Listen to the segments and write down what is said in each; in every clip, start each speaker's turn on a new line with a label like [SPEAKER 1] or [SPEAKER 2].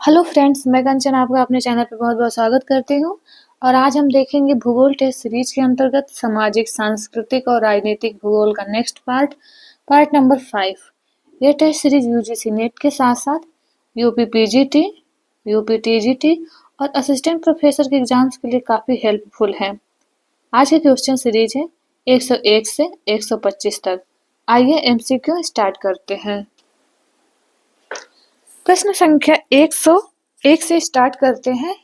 [SPEAKER 1] Hello friends, मैं कंचन आपका अपने चैनल पे बहुत-बहुत स्वागत करती हूँ और आज हम देखेंगे भूगोल टेस्ट सीरीज के अंतर्गत सामाजिक, सांस्कृतिक और राजनीतिक भूगोल का नेक्स्ट पार्ट नंबर 5। यह टेस्ट सीरीज यूजीसी नेट के साथ-साथ यूपी पीजीटी, यूपी टीजीटी और असिस्टेंट प्रोफेसर के एग्जाम्स के लिए काफ़ी हेल्पफुल है। आज की क्वेश्चन सीरीज है 101 से 125 तक। आइए एमसीक्यू स्टार्ट करते हैं। प्रश्न संख्या 101 से स्टार्ट करते हैं।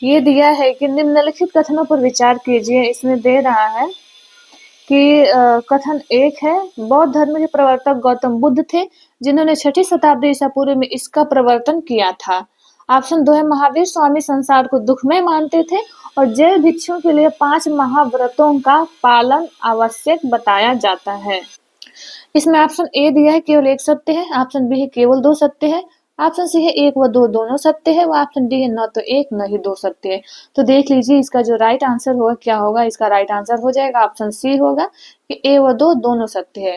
[SPEAKER 1] ये दिया है कि निम्नलिखित कथनों पर विचार कीजिए। इसमें दे रहा है कि कथन 1 है, बौद्ध धर्म के प्रवर्तक गौतम बुद्ध थे जिन्होंने 6ठी शताब्दी ईसा पूर्व में इसका प्रवर्तन किया था। ऑप्शन 2 है, महावीर स्वामी संसार को दुखमय मानते थे और जैन भिक्षुओं के लिए 5 महाव्रतों का पालन आवश्यक बताया जाता है। इसमें ऑप्शन ए दिया है केवल एक सत्य है, ऑप्शन बी है केवल 2 सत्य है, ऑप्शन सी है 1 व 2 दोनों सत्य है, व ऑप्शन डी है न तो 1 न ही 2 सत्य है। तो देख लीजिए इसका जो राइट आंसर होगा क्या होगा। इसका राइट आंसर हो जाएगा ऑप्शन सी होगा कि ए व 2 दोनों सत्य है।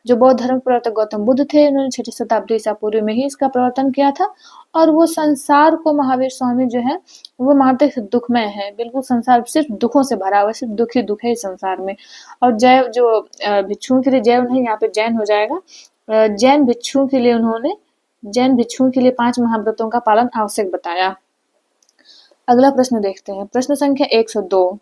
[SPEAKER 1] जो बौद्ध धर्म प्रवर्तक गौतम बुद्ध थे, उन्होंने 6ठी शताब्दी ईसा पूर्व में ही इसका प्रवर्तन किया था और वो संसार को, महावीर स्वामी जो है वो मानते थे दुखमय है, बिल्कुल संसार सिर्फ दुखों से भरा हुआ है, सिर्फ दुख ही दुख है इस संसार में। और जैव जो भिक्षुओं के लिए, जैव नहीं यहाँ पे जैन हो जाएगा, जैन भिक्षुओं के लिए उन्होंने जैन भिक्षुओं के लिए 5 महाव्रतों का पालन आवश्यक बताया। अगला प्रश्न देखते हैं। प्रश्न संख्या 102।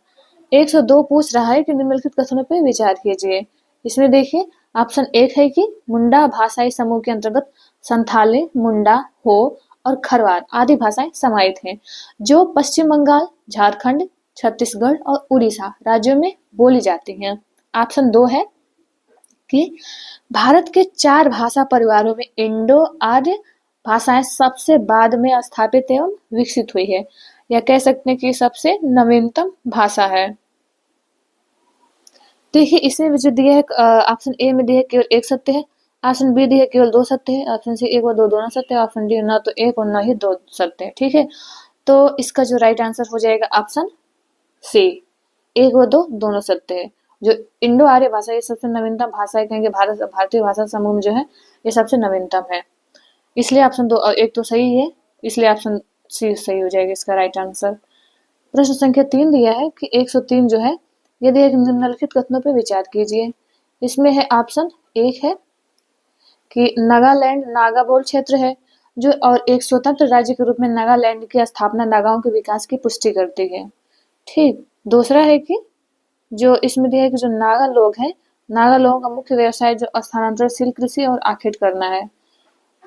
[SPEAKER 1] 102 पूछ रहा है कि निम्नलिखित कथनों पर विचार कीजिए। इसमें देखिए ऑप्शन 1 है कि मुंडा भाषाई समूह के अंतर्गत संथाली, मुंडा, हो और खरवार आदि भाषाएं समाहित हैं, जो पश्चिम बंगाल, झारखंड, छत्तीसगढ़ और उड़ीसा राज्यों में बोली जाती हैं। ऑप्शन 2 है कि भारत के 4 भाषा परिवारों में इंडो आर्य भाषाएं सबसे बाद में स्थापित एवं विकसित हुई है, या कह सकते हैं कि सबसे नवीनतम भाषा है। देखिए इसमें जो दिया है ऑप्शन ए में दिया है केवल एक सत्य है, ऑप्शन बी दिया है केवल 2 सत्य है, ऑप्शन सी 1 व 2 दोनों सत्य है, ऑप्शन डी ना तो 1 और ना ही 2 सत्य है। ठीक है, तो इसका जो राइट आंसर हो जाएगा ऑप्शन सी, 1 व 2 दोनों सत्य है। जो इंडो आर्य भाषा ये सबसे नवीनतम भाषा है, कहेंगे भारतीय भाषा समूह में जो है ये सबसे नवीनतम है, इसलिए ऑप्शन 2 1 तो सही है, इसलिए ऑप्शन सी सही हो जाएगा इसका राइट आंसर। प्रश्न संख्या 3 दिया है कि 103 जो है, यदि एक निम्नलिखित कथनों पर विचार कीजिए। इसमें है ऑप्शन 1 है कि नागालैंड नागा बोल क्षेत्र है जो, और एक स्वतंत्र राज्य के रूप में नागालैंड की स्थापना नागाओं के विकास की पुष्टि करती है। ठीक, दूसरा है कि जो इसमें दिया है कि जो नागा लोग हैं, नागा लोगों का मुख्य व्यवसाय जो स्थानांतरणशील कृषि और आखेट करना है।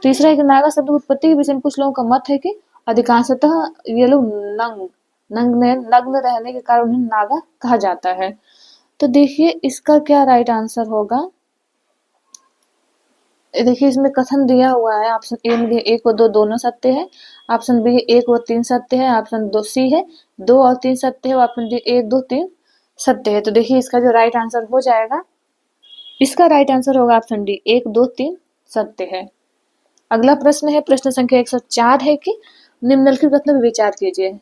[SPEAKER 1] तीसरा है कि नागा शब्द की उत्पत्ति के विषय में कुछ लोगों का मत है कि अधिकांशतः ये लोग नग्न रहने के कारण उन्हें नागा कहा जाता है। तो देखिए इसका क्या राइट आंसर होगा। देखिए इसमें कथन दिया हुआ है, ऑप्शन ए में दिया 1 व 2 दोनों सत्य है, ऑप्शन बी 1 व 3 सत्य है, ऑप्शन 2 सी है 2 और 3 सत्य है, ऑप्शन डी 1 2 3 सत्य है। तो देखिए इसका जो राइट आंसर हो जाएगा, इसका राइट आंसर होगा ऑप्शन डी 1 2 3 सत्य है। अगला प्रश्न है, प्रश्न संख्या 104 है कि निम्नलिखित कथनों पर विचार कीजिए।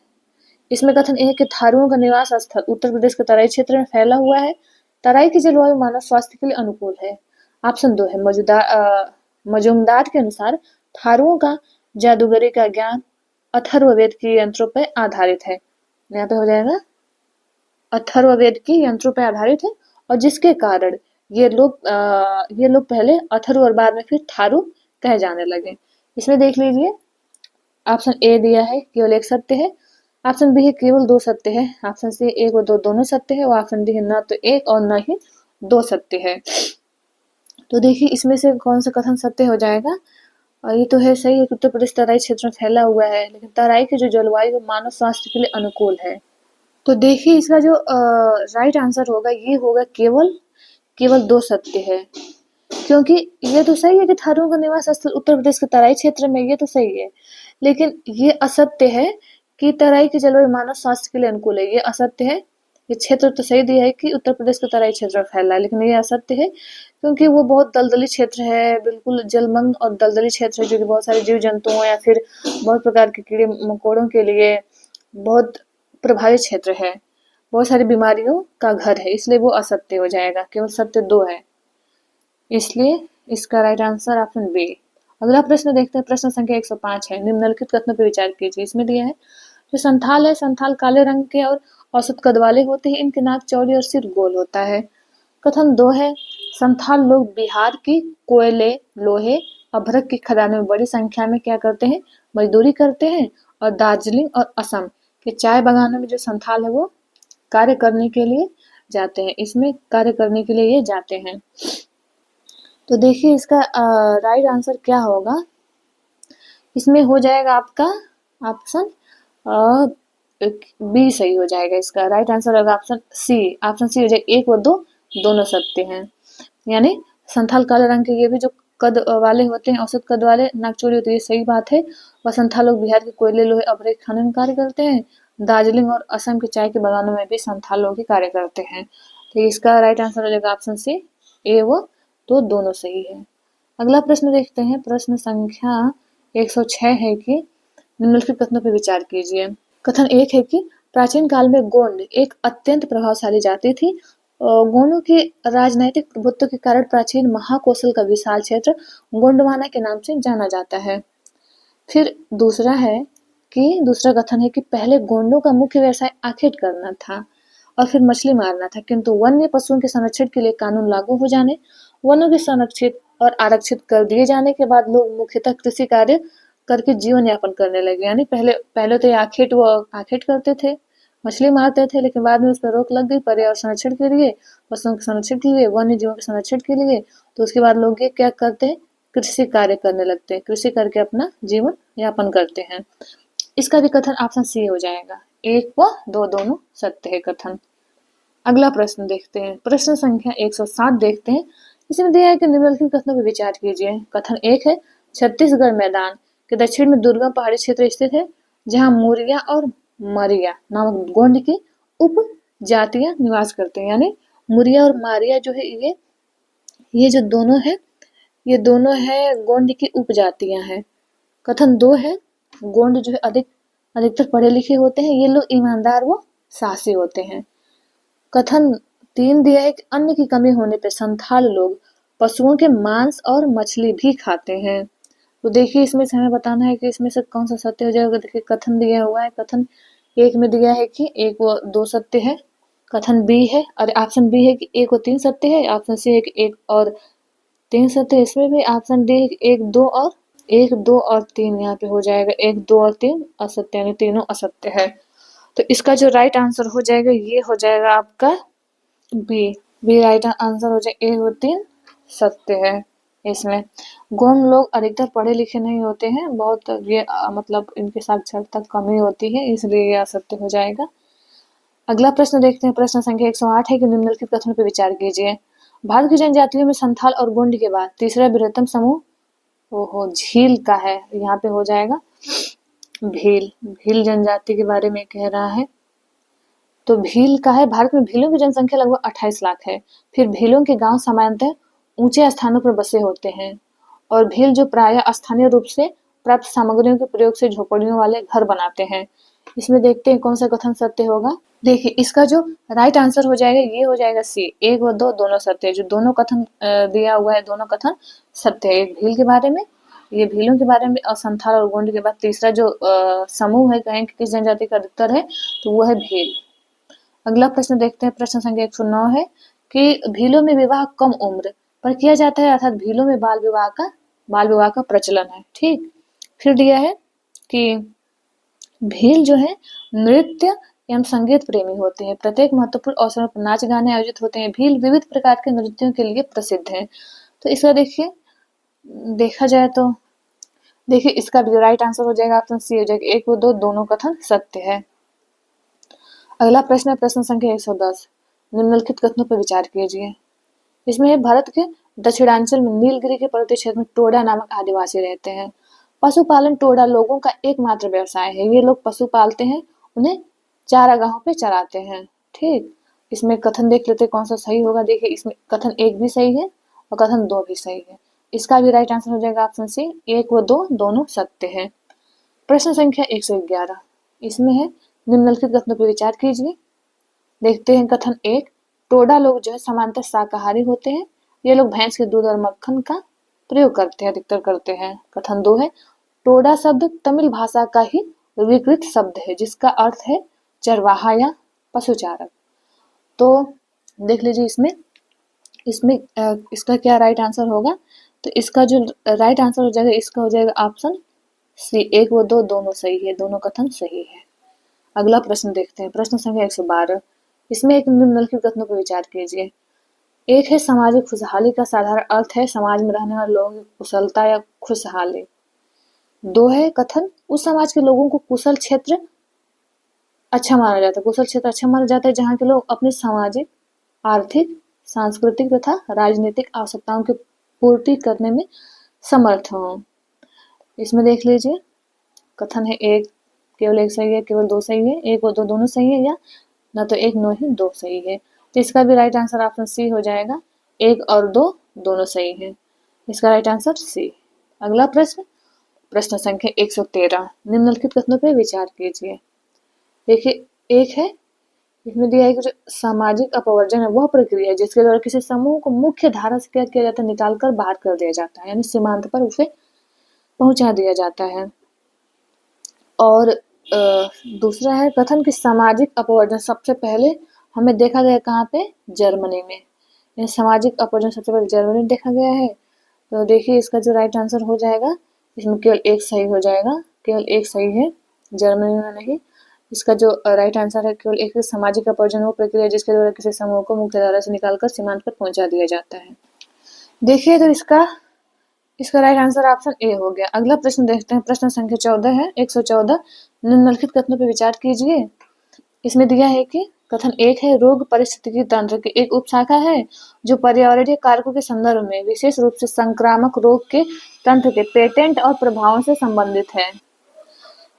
[SPEAKER 1] इसमें कथन ए है कि थारुओं का निवास स्थल उत्तर प्रदेश के तराई क्षेत्र में फैला हुआ है, तराई की जलवायु मानव स्वास्थ्य के लिए अनुकूल है। ऑप्शन 2 है मजूमदार के अनुसार थारुओं का जादूगरी का ज्ञान अथर्ववेद की यंत्रों पर आधारित है। यहाँ पे हो जाएगा अथर्ववेद की यंत्रों पर आधारित है, और जिसके कारण ये लोग पहले अथर्व और बाद में फिर थारू कहे जाने लगे। इसमें देख लीजिए ऑप्शन ए दिया है केवल एक सत्य है, ऑप्शन बी है केवल 2 सत्य है, ऑप्शन सी 1 व 2 दोनों सत्य है, और ऑप्शन डी है न तो 1 और न ही 2 सत्य है। तो देखिए इसमें से कौन सा कथन सत्य हो जाएगा। और ये तो है सही है कि उत्तर प्रदेश तराई क्षेत्र में फैला हुआ है, लेकिन तराई की जो जलवायु मानव स्वास्थ्य के लिए अनुकूल है। तो देखिए इसका जो राइट आंसर होगा ये होगा केवल 2 सत्य है, क्योंकि ये तो सही है कि थारुओं का निवास स्थल उत्तर प्रदेश के तराई क्षेत्र में, ये तो सही है, लेकिन ये असत्य है कि तराई की जलवायु मानव स्वास्थ्य के लिए अनुकूल है, ये असत्य है। ये क्षेत्र तो सही दिया है कि उत्तर प्रदेश के तराई क्षेत्र में फैला है, लेकिन ये असत्य है क्योंकि वो बहुत दलदली क्षेत्र है, बिल्कुल जलमग्न और दलदली क्षेत्र है, जो कि बहुत सारे जीव जंतुओं या फिर बहुत प्रकार के कीड़े मकोड़ों के लिए बहुत प्रभावित क्षेत्र है, बहुत सारी बीमारियों का घर है, इसलिए वो असत्य हो जाएगा। केवल सत्य 2 है, इसलिए इसका राइट आंसर ऑप्शन बी। अगला प्रश्न देखते हैं, प्रश्न संख्या 105 है, निम्नलिखित कथनों पर विचार कीजिए। इसमें दिया है जो संथाल है, संथाल काले रंग के और औसत कद वाले होते हैं, इनकी नाक चौड़ी और सिर गोल होता है। कथन 2 है, संथाल लोग बिहार की कोयले, लोहे, अभ्रक की खदानों में बड़ी संख्या में क्या करते हैं, मजदूरी करते हैं, और दार्जिलिंग और असम के चाय बागानों में जो संथाल है वो कार्य करने के लिए जाते हैं, इसमें कार्य करने के लिए ये जाते हैं। तो देखिए इसका राइट आंसर क्या होगा, इसमें हो जाएगा आपका ऑप्शन बी सही हो जाएगा। इसका राइट आंसर होगा ऑप्शन सी हो जाएगा। 1 व 2 दोनों सत्य हैं, यानी संथाल काले रंग के ये भी जो कद वाले होते हैं, औसत कद वाले, नाक चौड़ी होती है, ये सही बात है। और संथाल लोग बिहार के कोयले, लोहे, अभ्रक खनन में कार्य करते हैं। दार्जिलिंग और असम के चाय के बागानों में भी संथाल लोग ही कार्य करते हैं। तो इसका राइट आंसर हो जाएगा ऑप्शन सी, ए व 2 दोनों सही है। अगला प्रश्न देखते हैं, प्रश्न संख्या 106 है कि निम्नलिखित कथनों पर विचार कीजिए। कथन 1 है कि प्राचीन काल में गोंड एक अत्यंत प्रभावशाली जाति थी। गोंडों के राजनैतिक प्रभुत्व के कारण प्राचीन महाकौशल का विशाल क्षेत्र गोंडवाना के नाम से जाना जाता है। फिर दूसरा कथन है कि पहले गोंडों का मुख्य व्यवसाय आखेट करना था और फिर मछली मारना था, किंतु वन्य पशुओं के संरक्षण के लिए कानून लागू हो जाने, वनों के संरक्षित और आरक्षित कर दिए जाने के बाद लोग मुख्यतः कृषि कार्य करके जीवन यापन करने लगे। यानी पहले तो ये आखेट करते थे, मछली मारते थे, लेकिन बाद में उस पर रोक लग गई पर्यावरण संरक्षण के लिए, पशुओं के संरक्षण के लिए, वन्य जीवों के संरक्षण के लिए। तो उसके बाद लोग ये क्या करते हैं, कृषि कार्य करने लगते हैं, कृषि करके अपना जीवन यापन करते हैं। इसका भी कथन ऑप्शन सी हो जाएगा। 1 व 2 दोनों सत्य है कथन। अगला प्रश्न देखते हैं, प्रश्न संख्या 107 देखते हैं। इसमें दिया है कि निम्नलिखित कथनों पर विचार कीजिए। कथन 1 है, छत्तीसगढ़ मैदान के दक्षिण में दुर्गम पहाड़ी क्षेत्र स्थित है, जहाँ मुरिया और मरिया नामक गोंड की उप जातियां निवास करते हैं। यानी मुरिया और मारिया जो है ये जो दोनों है, ये दोनों है गोंड की उप जातियां हैं। कथन 2 है, गोंड जो है अधिकतर पढ़े लिखे होते हैं, ये लोग ईमानदार व साहसी होते हैं। कथन 3 दिया है कि अन्न की कमी होने पर संथाल लोग पशुओं के मांस और मछली भी खाते हैं। तो देखिए इसमें से हमें बताना है कि इसमें से कौन सा सत्य हो जाएगा। देखिए कथन दिया हुआ है, कथन 1 में दिया है कि 1 व 2 सत्य है। कथन बी है, और ऑप्शन बी है कि 1 व 3 सत्य है। ऑप्शन सी है कि 1 और 3 सत्य है। इसमें भी ऑप्शन डी है कि 1, 2 और 3 यहाँ पे हो जाएगा। 1, 2 और 3 असत्य, यानी तीनों असत्य है। तो इसका जो राइट आंसर हो जाएगा ये हो जाएगा आपका बी राइट आंसर हो जाएगा। 1 व 3 सत्य है। इसमें गोंड लोग अधिकतर पढ़े लिखे नहीं होते हैं, बहुत ये मतलब इनकी साक्षरता कमी होती है, इसलिए ये असत्य हो जाएगा। अगला प्रश्न देखते हैं, प्रश्न संख्या 108 है कि निम्नलिखित कथनों पर विचार कीजिए। भारत की जनजातियों में संथाल और गोंड के बाद तीसरा बृहत्तम समूह झील का है, यहाँ पे हो जाएगा भील जनजाति के बारे में कह रहा है। तो भील का है, भारत में भीलों की जनसंख्या लगभग 28 लाख है। फिर भीलों के गांव सामान्यतः ऊंचे स्थानों पर बसे होते हैं, और भील जो प्रायः स्थानीय रूप से प्राप्त सामग्रियों के प्रयोग से झोपड़ियों वाले घर बनाते हैं। इसमें देखते हैं कौन सा कथन सत्य होगा। देखिए इसका जो राइट आंसर हो जाएगा ये हो जाएगा सी, 1 व 2 दोनों सत्य है। जो दोनों कथन दिया हुआ है, दोनों कथन सत्य है। एक भील के बारे में, ये भीलों के बारे में, और संथाल और गोंड के बाद तीसरा जो समूह है, कहें कि किस जनजाति का अधिकतर है, तो वो है भील। अगला प्रश्न देखते हैं, प्रश्न संख्या 109 है कि भीलों में विवाह कम उम्र पर किया जाता है, अर्थात भीलों में बाल विवाह का प्रचलन है। ठीक, फिर दिया है कि भील जो है नृत्य एवं संगीत प्रेमी होते हैं, प्रत्येक महत्वपूर्ण अवसरों पर नाच गाने आयोजित होते हैं। भील विविध प्रकार के नृत्यों के लिए प्रसिद्ध हैं। तो इसका देखा जाए तो देखिए इसका भी राइट आंसर हो जाएगा ऑप्शन सी हो जाएगा। 1 व 2 दोनों कथन सत्य है। अगला प्रश्न है प्रश्न संख्या 110, निम्नलिखित कथनों पर विचार कीजिए। इसमें भारत के दक्षिणांचल में नीलगिरी के पर्वतीय क्षेत्र में टोडा नामक आदिवासी रहते हैं। पशुपालन टोडा लोगों का एकमात्र व्यवसाय है। ये लोग पशु पालते हैं, उन्हें चारागाहों पे चराते हैं। ठीक, इसमें कथन देख लेते कौन सा सही होगा। देखिए इसमें कथन 1 भी सही है और कथन 2 भी सही है। इसका भी राइट आंसर हो जाएगा ऑप्शन सी, 1 व 2 दोनों सत्य है। प्रश्न संख्या 111, इसमें है निम्नलिखित कथनों पर विचार कीजिए। देखते हैं कथन 1, टोडा लोग जो है सामान्यतः शाकाहारी होते हैं। ये लोग भैंस के दूध और मक्खन का प्रयोग करते हैं, अधिकतर करते हैं। कथन 2 है टोडा शब्द तमिल भाषा का ही विकृत शब्द है जिसका अर्थ है चरवाहा या पशुचारक। तो देख लीजिए इसमें इसका क्या राइट आंसर होगा। तो इसका जो राइट आंसर हो जाएगा इसका हो जाएगा ऑप्शन सी, 1 व 2 दोनों सही है, दोनों कथन सही है। अगला प्रश्न देखते हैं, प्रश्न संख्या 112। इसमें एक निम्नलिखित कथनों पर विचार कीजिए। एक है सामाजिक खुशहाली का साधारण अर्थ है समाज में रहने वाले लोगों की कुशलता या खुशहाली। 2 है कथन उस समाज के लोगों को कुशल क्षेत्र अच्छा माना जाता है, कुशल क्षेत्र अच्छा माना जाता है जहाँ के लोग अपनी सामाजिक, आर्थिक, सांस्कृतिक तथा राजनीतिक आवश्यकताओं की पूर्ति करने में समर्थ हों। इसमें देख लीजिए कथन है एक केवल एक सही है, केवल 2 सही है, 1 और 2 दोनों सही है, या ना तो 1 न ही 2 सही है। तो इसका भी राइट आंसर ऑप्शन सी हो जाएगा, 1 और 2 दोनों सही है। इसका राइट आंसर सी। अगला प्रश्न, प्रश्न संख्या 113। निम्नलिखित कथनों पर विचार कीजिए। देखिए एक है, इसमें दिया है कि जो सामाजिक अपवर्जन है वह प्रक्रिया है जिसके द्वारा किसी समूह को मुख्य धारा से क्या किया जाता है, निकाल कर बाहर कर दिया जाता है, यानी सीमांत पर उसे पहुंचा दिया जाता है। और दूसरा है कथन कि सामाजिक अपवर्जन सबसे पहले हमें देखा गया कहाँ पे, जर्मनी में। यानी सामाजिक अपवर्जन सबसे पहले जर्मनी में देखा गया है। तो देखिए इसका जो राइट आंसर हो जाएगा, इसमें केवल 1 सही हो जाएगा, केवल 1 सही है, जर्मनी में नहीं। इसका जो राइट आंसर है केवल एक, सामाजिक अपवर्जन वो प्रक्रिया जिसके द्वारा किसी समूह को मुख्य धारा से निकालकर सीमांत पर पहुंचा दिया जाता है। देखिए तो इसका राइट आंसर ऑप्शन ए हो गया। अगला प्रश्न देखते हैं, प्रश्न संख्या 14 है, 114। निम्नलिखित कथनों पर विचार कीजिए। इसमें दिया है कि कथन 1 है रोग पारिस्थितिकी तंत्र की एक उपशाखा है जो पर्यावरणीय कारकों के संदर्भ में विशेष रूप से संक्रामक रोग के तंत्र के पेटेंट और प्रभावों से संबंधित है।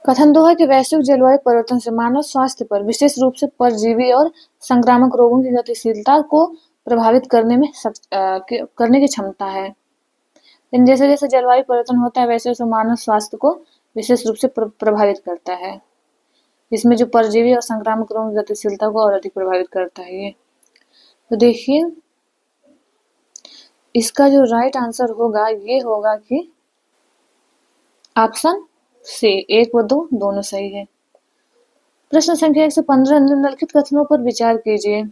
[SPEAKER 1] कथन 2 है कि वैश्विक जलवायु परिवर्तन से मानव स्वास्थ्य पर विशेष रूप से परजीवी और संक्रामक रोगों की गतिशीलता को प्रभावित करने की क्षमता है। जैसे जैसे जलवायु परिवर्तन होता है वैसे वैसे मानव स्वास्थ्य को विशेष रूप से प्रभावित करता है। इसमें जो परजीवी और संक्रामक रोगों की गतिशीलता को और अधिक प्रभावित करता है ये। तो देखिए इसका जो राइट आंसर होगा ये होगा कि ऑप्शन सी, 1 व 2 दोनों सही है। प्रश्न संख्या 115। निम्नलिखित कथनों पर विचार कीजिए।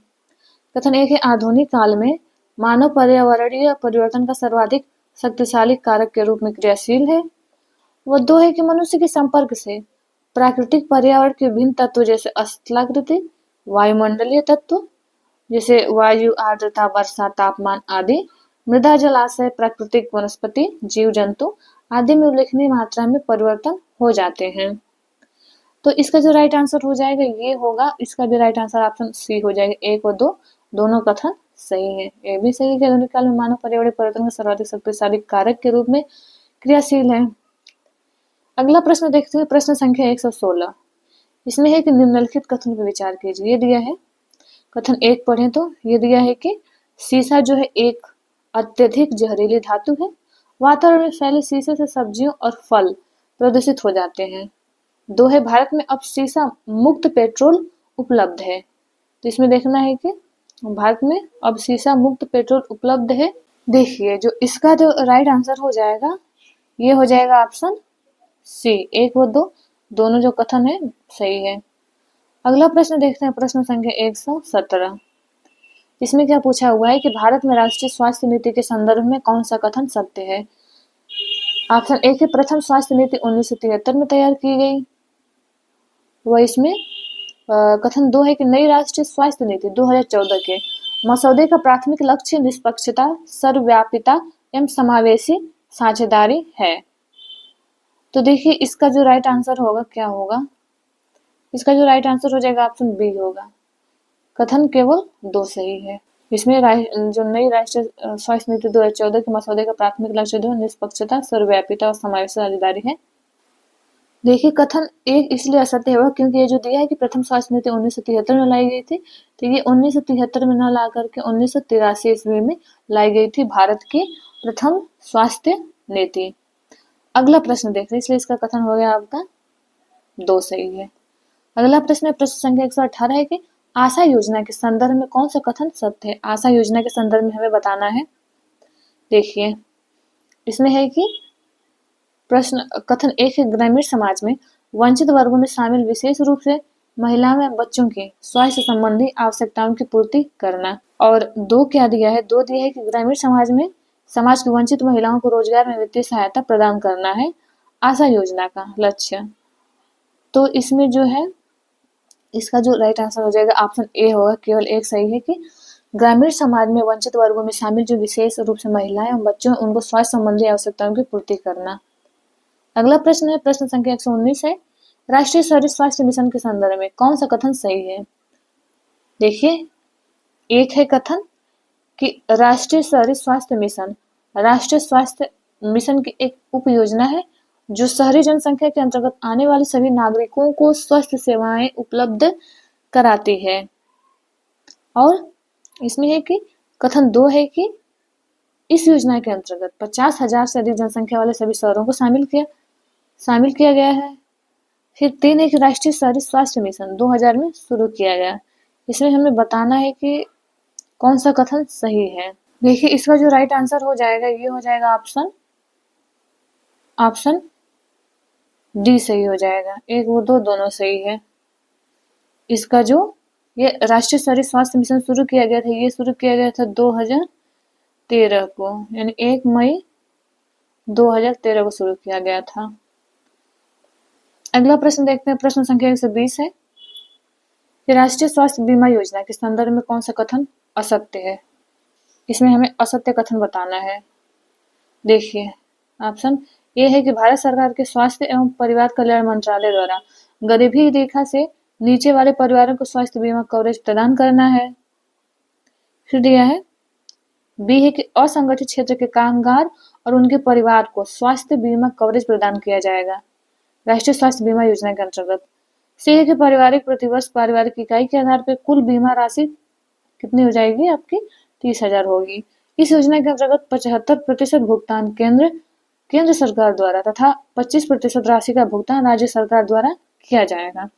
[SPEAKER 1] कथन 1 है आधुनिक काल में मानव पर्यावरणीय परिवर्तन का सर्वाधिक शक्तिशाली कारक के रूप में क्रियाशील है। व 2 है कि मनुष्य के संपर्क से प्राकृतिक पर्यावरण के विभिन्न तत्व जैसे स्थलाकृति, वायुमंडलीय तत्व जैसे वायु, आर्द्रता, वर्षा, तापमान आदि, मृदा, जलाशय, प्राकृतिक वनस्पति, जीव जंतु आदि में उल्लेखनीय मात्रा में परिवर्तन हो जाते हैं। तो इसका जो राइट आंसर हो जाएगा ये होगा, इसका भी राइट आंसर ऑप्शन सी हो जाएगा, 1 और 2 दोनों कथन सही है। ये भी सही है कि आधुनिक काल में मानव पर्यावरणीय परिवर्तन का सर्वाधिक शक्तिशाली कारक के रूप में क्रियाशील है। अगला प्रश्न देखते हैं, प्रश्न संख्या 116। इसमें है कि निम्नलिखित कथन पर विचार कीजिए। ये दिया है कथन 1 पढ़ें तो ये दिया है कि सीसा जो है एक अत्यधिक जहरीली धातु है, वातावरण में फैले सीसे से सब्जियों और फल प्रदूषित हो जाते हैं। 2 है भारत में अब सीसा मुक्त पेट्रोल उपलब्ध है। तो इसमें देखना है कि भारत में अब सीसा मुक्त पेट्रोल उपलब्ध है। देखिए जो इसका जो राइट आंसर हो जाएगा ये हो जाएगा ऑप्शन सी, 1 व 2 दोनों जो कथन है सही है। अगला प्रश्न देखते हैं, प्रश्न संख्या 117। इसमें क्या पूछा हुआ है कि भारत में राष्ट्रीय स्वास्थ्य नीति के संदर्भ में कौन सा कथन सत्य है। ऑप्शन 1 है प्रथम स्वास्थ्य नीति 1973 में तैयार की गई। वह इसमें कथन 2 है कि नई राष्ट्रीय स्वास्थ्य नीति 2014 के मसौदे का प्राथमिक लक्ष्य निष्पक्षता, सर्वव्यापिता एवं समावेशी साझेदारी है। तो देखिए इसका जो राइट आंसर होगा क्या होगा, इसका जो राइट आंसर हो जाएगा ऑप्शन बी होगा, कथन केवल 2 सही है। इसमें जो नई राष्ट्रीय स्वास्थ्य नीति 2014 के मसौदे का प्राथमिक लक्ष्य जो निष्पक्षता, सर्वव्यापिता और समावेशी साझेदारी है। देखिए कथन 1 इसलिए असत्य है क्योंकि ये जो दिया है कि प्रथम स्वास्थ्य नीति 1973 में लाई गई थी, तो ये 1973 में न ला करके 1983 ईस्वी में लाई गई थी भारत की प्रथम स्वास्थ्य नीति। अगला प्रश्न देख रहे, इसलिए इसका कथन हो गया आपका 2 सही है। अगला प्रश्न है, प्रश्न संख्या 118 है कि आशा योजना के संदर्भ में कौन सा कथन सत्य है। आशा योजना के संदर्भ में हमें बताना है। देखिए इसमें है कि प्रश्न कथन एक है, ग्रामीण समाज में वंचित वर्गों में शामिल विशेष रूप से महिलाओं व बच्चों की स्वास्थ्य संबंधी आवश्यकताओं की पूर्ति करना। और दो क्या दिया है, दो दिया है कि ग्रामीण समाज की वंचित महिलाओं को रोजगार में वित्तीय सहायता प्रदान करना है आशा योजना का लक्ष्य। तो इसमें जो है इसका जो राइट आंसर हो जाएगा ऑप्शन ए होगा, केवल एक सही है कि ग्रामीण समाज में वंचित वर्गों में शामिल जो विशेष रूप से महिलाएं और बच्चों हैं उनको स्वास्थ्य संबंधी आवश्यकताओं की पूर्ति करना। अगला प्रश्न है, प्रश्न संख्या 119 है, राष्ट्रीय शहरी स्वास्थ्य मिशन के संदर्भ में कौन सा कथन सही है? देखिए, एक है कथन कि राष्ट्रीय शहरी स्वास्थ्य मिशन की एक उप योजना है जो शहरी जनसंख्या के अंतर्गत आने वाले सभी नागरिकों को स्वास्थ्य सेवाएं उपलब्ध कराती है। और इसमें है कि कथन दो है कि इस योजना के अंतर्गत 50,000 से अधिक जनसंख्या वाले सभी शहरों को शामिल किया गया है। फिर तीन है कि राष्ट्रीय शहरी स्वास्थ्य मिशन 2000 में शुरू किया गया। इसमें हमें बताना है कि कौन सा कथन सही है। देखिए, इसका जो राइट आंसर हो जाएगा ये हो जाएगा ऑप्शन डी सही हो जाएगा। एक वो दो दोनों सही है। इसका जो ये राष्ट्रीय शहरी स्वास्थ्य मिशन शुरू किया गया था, ये शुरू किया गया था 2013 को, यानी 1 मई 2013 को शुरू किया गया था। अगला प्रश्न देखते हैं, प्रश्न संख्या 120 है कि राष्ट्रीय स्वास्थ्य बीमा योजना के संदर्भ में कौन सा कथन असत्य है? इसमें हमें असत्य कथन बताना है। देखिए, ऑप्शन ए है कि भारत सरकार के स्वास्थ्य एवं परिवार कल्याण मंत्रालय द्वारा गरीबी रेखा से नीचे वाले परिवारों को स्वास्थ्य बीमा कवरेज प्रदान करना है। फिर दिया है बी है कि असंगठित क्षेत्र के कामगार और उनके परिवार को स्वास्थ्य बीमा कवरेज प्रदान किया जाएगा राष्ट्रीय स्वास्थ्य बीमा योजना के अंतर्गत। सी है कि पारिवारिक प्रतिवर्ष पारिवारिक इकाई के आधार पर कुल बीमा राशि कितनी हो जाएगी आपकी 30,000 होगी। इस योजना के अंतर्गत 75% भुगतान केंद्र सरकार द्वारा तथा 25% राशि का भुगतान राज्य सरकार द्वारा किया जाएगा।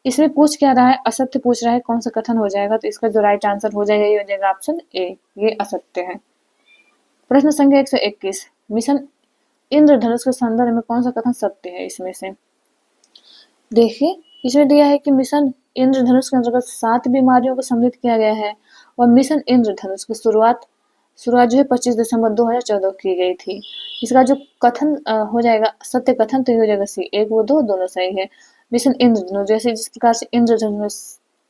[SPEAKER 1] इसमें पूछ क्या रहा है, असत्य पूछ रहा है, कौन सा कथन हो जाएगा? तो इसका जो राइट आंसर हो जाएगा ये हो जाएगा ऑप्शन ए, ये असत्य है। प्रश्न संख्या 121, मिशन इंद्रधनुष के संदर्भ में कौन सा कथन सत्य है? इसमें से देखिए, इसमें दिया है कि मिशन इंद्रधनुष के अंतर्गत 7 बीमारियों को सम्मिलित किया गया है और मिशन इंद्रधनुष की शुरुआत जो है 25 दिसंबर 2014 की गई थी। इसका जो कथन हो जाएगा सत्य कथन, तो ये हो जाएगा सी, एक वो दो दोनों सही है। मिशन इंद्रधनुष, जैसे जिस प्रकार से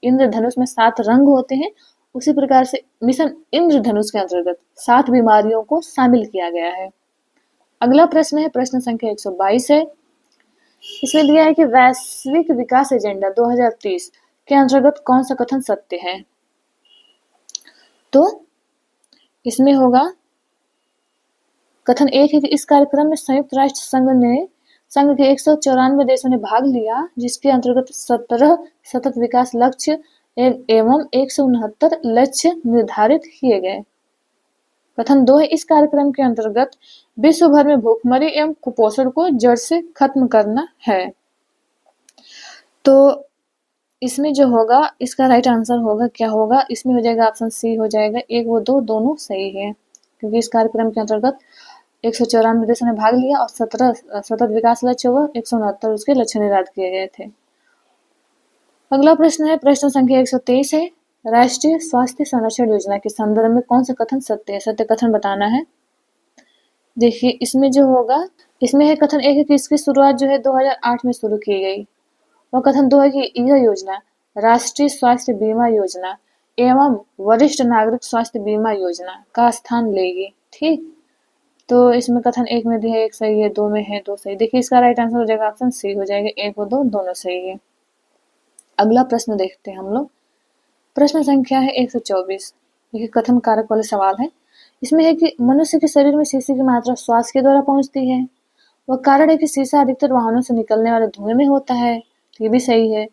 [SPEAKER 1] इंद्रधनुष में 7 रंग होते हैं, उसी प्रकार से मिशन इंद्रधनुष के अंतर्गत 7 बीमारियों को शामिल किया गया है। अगला प्रश्न है, प्रश्न संख्या 122 है। इसमें दिया है कि वैश्विक विकास एजेंडा 2030 के अंतर्गत कौन सा कथन सत्य है? तो इसमें होगा कथन एक है कि इस कार्यक्रम में संयुक्त राष्ट्र संघ के 194 देशों ने भाग लिया, जिसके अंतर्गत 17 सतत विकास लक्ष्य एवं 169 लक्ष्य निर्धारित किए गए। कथन दो है, इस कार्यक्रम के अंतर्गत विश्व भर में भूखमरी एवं कुपोषण को जड़ से खत्म करना है। तो इसमें जो होगा इसका राइट आंसर होगा क्या होगा? इसमें हो जाएगा ऑप्शन सी हो जाएगा, एक वो दो दोनों सही है, क्योंकि इस कार्यक्रम के अंतर्गत 194 देशों ने भाग लिया और 17 सतत विकास लक्ष्य व 169 उसके लक्ष्य निर्धारित किए गए थे। अगला प्रश्न है, प्रश्न संख्या 123 है। राष्ट्रीय स्वास्थ्य संरक्षण योजना के संदर्भ में कौन सा कथन सत्य है? सत्य कथन बताना है। देखिए, इसमें जो होगा इसमें है कथन एक है कि इसकी शुरुआत जो है 2008 में शुरू की गई, और कथन दो है कि यह योजना राष्ट्रीय स्वास्थ्य बीमा योजना एवं वरिष्ठ नागरिक स्वास्थ्य बीमा योजना का स्थान लेगी। ठीक, तो इसमें कथन एक में दिया एक सही है, दो में है दो सही। देखिए, इसका राइट आंसर हो जाएगा ऑप्शन सी हो जाएगा, एक और दो दोनों सही है। अगला प्रश्न देखते हैं हम लोग, प्रश्न संख्या है 124। देखिए, कथन कारक वाले सवाल है। इसमें है कि मनुष्य के शरीर में शीशे की मात्रा श्वास के द्वारा पहुंचती है, वह कारण है कि शीशा अधिकतर वाहनों से निकलने वाले धुएं में होता है, ये भी सही है।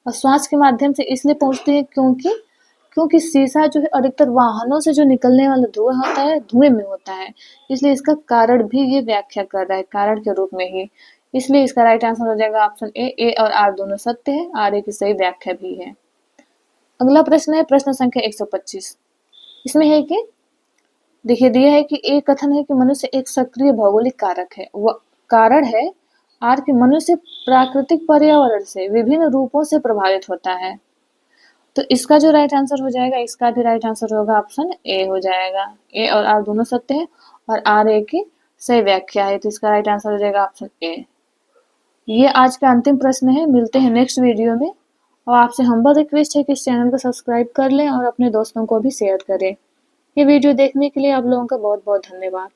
[SPEAKER 1] और श्वास के माध्यम से इसलिए पहुंचती है क्योंकि शीशा जो है अधिकतर वाहनों से जो निकलने वाला धुआं होता है धुएं में होता है, इसलिए इसका कारण भी ये व्याख्या कर रहा है कारण के रूप में ही, इसलिए इसका राइट आंसर हो जाएगा ऑप्शन ए और आर दोनों सत्य है, आर ए की सही व्याख्या भी है। अगला प्रश्न है, प्रश्न संख्या 125। इसमें है कि देखिए दिया है कि एक कथन है कि मनुष्य एक सक्रिय भौगोलिक कारक है, वह कारण है आर कि मनुष्य प्राकृतिक पर्यावरण से विभिन्न रूपों से प्रभावित होता है। तो इसका जो राइट आंसर हो जाएगा, इसका भी राइट आंसर होगा ऑप्शन ए हो जाएगा। ए और आर दोनों सत्य है और आर ए की सही व्याख्या है, तो इसका राइट आंसर हो जाएगा ऑप्शन ए। ये आज का अंतिम प्रश्न है, मिलते हैं नेक्स्ट वीडियो में। और आपसे हम्बल रिक्वेस्ट है कि इस चैनल को सब्सक्राइब कर लें और अपने दोस्तों को भी शेयर करें। ये वीडियो देखने के लिए आप लोगों का बहुत बहुत धन्यवाद।